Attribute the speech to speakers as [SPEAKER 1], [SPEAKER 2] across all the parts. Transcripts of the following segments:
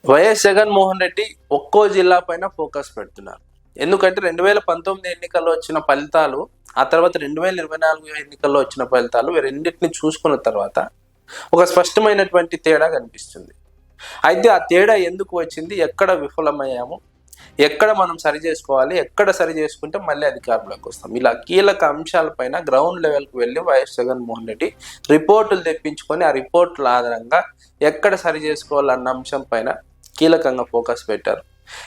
[SPEAKER 1] YS Jaganmohan Reddy ఒక్కో జిల్లా పైన ఫోకస్ పెడుతున్నారు. ఎందుకంటే 2019 ఎన్నికల్లో వచ్చిన ఫలితాలు, ఆ తర్వాత 2024 ఎన్నికల్లో వచ్చిన ఫలితాలు రెండింటిని చూసుకున్న తర్వాత ఒక స్పష్టమైనటువంటి తేడా కనిపిస్తుంది. అయితే ఆ తేడా ఎందుకు వచ్చింది, ఎక్కడ విఫలమయ్యాము, ఎక్కడ మనం సరి చేసుకోవాలి, ఎక్కడ సరి చేసుకుంటే మళ్ళీ అధికారంలోకి వస్తాం, ఇలా కీలక అంశాలపైన గ్రౌండ్ లెవెల్కి వెళ్ళి వైఎస్ జగన్మోహన్ రెడ్డి రిపోర్టులు తెప్పించుకొని ఆ రిపోర్టుల ఆధారంగా ఎక్కడ సరి చేసుకోవాలన్న అంశం పైన కీలకంగా ఫోకస్ పెట్టారు.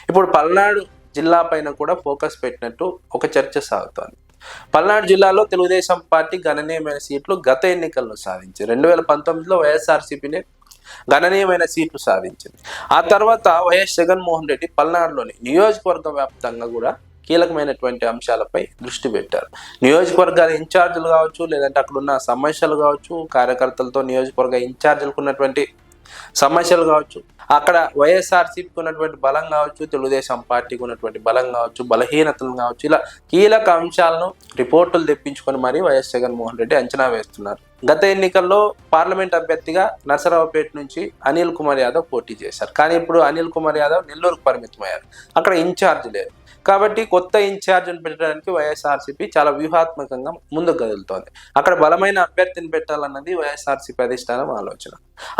[SPEAKER 1] ఇప్పుడు పల్నాడు జిల్లా పైన కూడా ఫోకస్ పెట్టినట్టు ఒక చర్చ సాగుతోంది. పల్నాడు జిల్లాలో తెలుగుదేశం పార్టీ గణనీయమైన సీట్లు గత ఎన్నికల్లో సాధించింది. 2019లో వైఎస్ఆర్సీపీనే గణనీయమైన సీట్లు సాధించింది. ఆ తర్వాత వైఎస్ జగన్మోహన్ రెడ్డి పల్నాడులోని నియోజకవర్గ వ్యాప్తంగా కూడా కీలకమైనటువంటి అంశాలపై దృష్టి పెట్టారు. నియోజకవర్గాల ఇన్ఛార్జీలు కావచ్చు, లేదంటే అక్కడ ఉన్న సమస్యలు కావచ్చు, కార్యకర్తలతో నియోజకవర్గ ఇన్ఛార్జీలకు ఉన్నటువంటి సమస్యలు కావచ్చు, అక్కడ వైఎస్ఆర్సీపీకి ఉన్నటువంటి బలం కావచ్చు, తెలుగుదేశం పార్టీకి ఉన్నటువంటి బలం కావచ్చు, బలహీనతలు కావచ్చు, ఇలా కీలక అంశాలను రిపోర్టులు తెప్పించుకొని మరీ వైఎస్ జగన్మోహన్ రెడ్డి అంచనా వేస్తున్నారు. గత ఎన్నికల్లో పార్లమెంట్ అభ్యర్థిగా నరసరావుపేట నుంచి అనిల్ కుమార్ యాదవ్ పోటీ చేశారు. కానీ ఇప్పుడు అనిల్ కుమార్ యాదవ్ నెల్లూరుకు పరిమితమయ్యారు. అక్కడ ఇన్ఛార్జ్ లేదు. కాబట్టి కొత్త ఇన్ఛార్జిని పెట్టడానికి వైఎస్ఆర్సీపీ చాలా వ్యూహాత్మకంగా ముందుకు కదులుతోంది. అక్కడ బలమైన అభ్యర్థిని పెట్టాలన్నది వైఎస్ఆర్సీపీ అధిష్టానం ఆలోచన.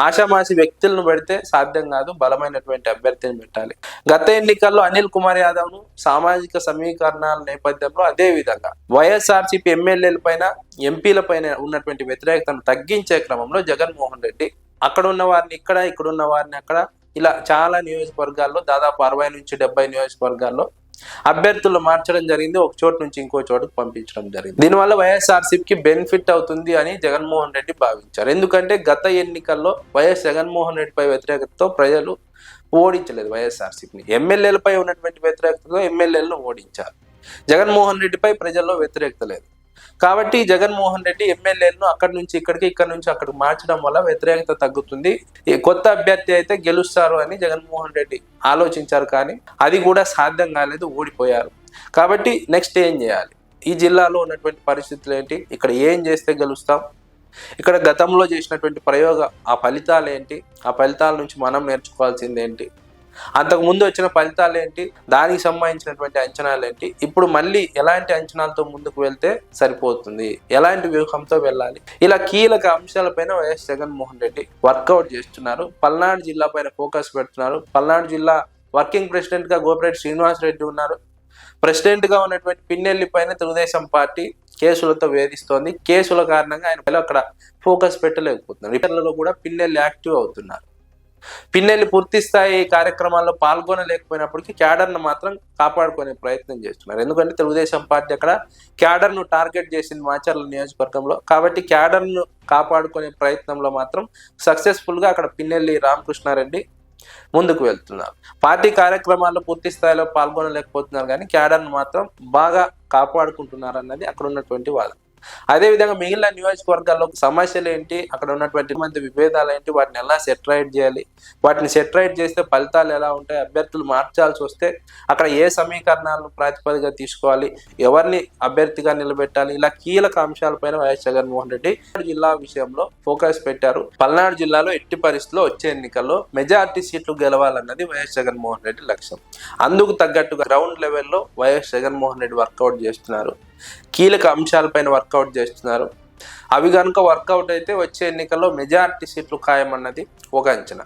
[SPEAKER 1] ఆషామాషి వ్యక్తులను పెడితే సాధ్యం కాదు, బలమైనటువంటి అభ్యర్థిని పెట్టాలి. గత ఎన్నికల్లో అనిల్ కుమార్ యాదవ్ను సామాజిక సమీకరణాల నేపథ్యంలో అదే విధంగా వైఎస్ఆర్సీపీ ఎమ్మెల్యేల పైన, ఎంపీల పైన ఉన్నటువంటి వ్యతిరేకతను తగ్గించే క్రమంలో జగన్మోహన్ రెడ్డి అక్కడ ఉన్న వారిని ఇక్కడ, ఇక్కడ ఉన్న వారిని అక్కడ, ఇలా చాలా నియోజకవర్గాల్లో దాదాపు 60 నుంచి 70 నియోజకవర్గాల్లో అభ్యర్థులు మార్చడం జరిగింది. ఒక చోటు నుంచి ఇంకో చోటుకు పంపించడం జరిగింది. దీనివల్ల వైఎస్ఆర్సీపీకి బెనిఫిట్ అవుతుంది అని జగన్మోహన్ రెడ్డి భావించారు. ఎందుకంటే గత ఎన్నికల్లో వైఎస్ జగన్మోహన్ రెడ్డిపై వ్యతిరేకతతో ప్రజలు ఓడించలేదు వైఎస్ఆర్సీపీని. ఎమ్మెల్యేలపై ఉన్నటువంటి వ్యతిరేకతతో ఎమ్మెల్యేలను ఓడించారు. జగన్మోహన్ రెడ్డిపై ప్రజల్లో వ్యతిరేకత లేదు. కాబట్టి జగన్మోహన్ రెడ్డి ఎమ్మెల్యేలను అక్కడి నుంచి ఇక్కడికి, ఇక్కడ నుంచి అక్కడికి మార్చడం వల్ల వ్యతిరేకత తగ్గుతుంది, ఈ కొత్త అభ్యర్థి అయితే గెలుస్తారు అని జగన్మోహన్ రెడ్డి ఆలోచించారు. కానీ అది కూడా సాధ్యం కాలేదు, ఓడిపోయారు. కాబట్టి నెక్స్ట్ ఏం చేయాలి, ఈ జిల్లాలో ఉన్నటువంటి పరిస్థితులు ఏంటి, ఇక్కడ ఏం చేస్తే గెలుస్తాం, ఇక్కడ గతంలో చేసినటువంటి ఆ ఫలితాలు ఏంటి, ఆ ఫలితాల నుంచి మనం నేర్చుకోవాల్సింది ఏంటి, అంతకు ముందు వచ్చిన ఫలితాలు ఏంటి, దానికి సంబంధించినటువంటి అంచనాలు ఏంటి, ఇప్పుడు మళ్ళీ ఎలాంటి అంచనాలతో ముందుకు వెళ్తే సరిపోతుంది, ఎలాంటి వ్యూహంతో వెళ్ళాలి, ఇలా కీలక అంశాలపైన వైఎస్ జగన్మోహన్ రెడ్డి వర్కౌట్ చేస్తున్నారు. పల్నాడు జిల్లా పైన ఫోకస్ పెడుతున్నారు. పల్నాడు జిల్లా వర్కింగ్ ప్రెసిడెంట్ గా గోపిరెడ్డి శ్రీనివాస్ రెడ్డి ఉన్నారు. ప్రెసిడెంట్ గా ఉన్నటువంటి పిన్నెల్లి పైన తెలుగుదేశం పార్టీ కేసులతో వేధిస్తోంది. కేసుల కారణంగా ఆయన అక్కడ ఫోకస్ పెట్టలేకపోతున్నారు. ఇతరులలో కూడా పిన్నెల్లి యాక్టివ్ అవుతున్నారు. పిన్నెల్లి పూర్తి స్థాయి కార్యక్రమాల్లో పాల్గొనలేకపోయినప్పటికీ క్యాడర్ను మాత్రం కాపాడుకునే ప్రయత్నం చేస్తున్నారు. ఎందుకంటే తెలుగుదేశం పార్టీ అక్కడ క్యాడర్ను టార్గెట్ చేసింది మాచర్ల నియోజకవర్గంలో. కాబట్టి క్యాడర్ను కాపాడుకునే ప్రయత్నంలో మాత్రం సక్సెస్ఫుల్గా అక్కడ పిన్నెల్లి రామకృష్ణారెడ్డి ముందుకు వెళ్తున్నారు. పార్టీ కార్యక్రమాల్లో పూర్తి స్థాయిలో పాల్గొనలేకపోతున్నారు, కానీ క్యాడర్ను మాత్రం బాగా కాపాడుకుంటున్నారు అన్నది అక్కడ ఉన్నటువంటి వాదన. అదేవిధంగా మిగిలిన నియోజకవర్గాల్లో సమస్యలు ఏంటి, అక్కడ ఉన్నటువంటి మంది విభేదాలు ఏంటి, వాటిని ఎలా సెటరైట్ చేయాలి, వాటిని సెటరైట్ చేస్తే ఫలితాలు ఎలా ఉంటాయి, అభ్యర్థులు మార్చాల్సి వస్తే అక్కడ ఏ సమీకరణాలను ప్రాతిపదికగా తీసుకోవాలి, ఎవరిని అభ్యర్థిగా నిలబెట్టాలి, ఇలా కీలక అంశాలపైన వైఎస్ జగన్మోహన్ రెడ్డి జిల్లా విషయంలో ఫోకస్ పెట్టారు. పల్నాడు జిల్లాలో ఎట్టి పరిస్థితుల్లో వచ్చే ఎన్నికల్లో మెజార్టీ సీట్లు గెలవాలన్నది వైఎస్ జగన్మోహన్ రెడ్డి లక్ష్యం. అందుకు తగ్గట్టుగా గ్రౌండ్ లెవెల్లో వైఎస్ జగన్మోహన్ రెడ్డి వర్కౌట్ చేస్తున్నారు. కీలక అంశాలపైన వర్కౌట్ చేస్తున్నారు. అవి కనుక వర్కౌట్ అయితే వచ్చే ఎన్నికల్లో మెజార్టీ సీట్లు ఖాయమన్నది ఒక అంచనా.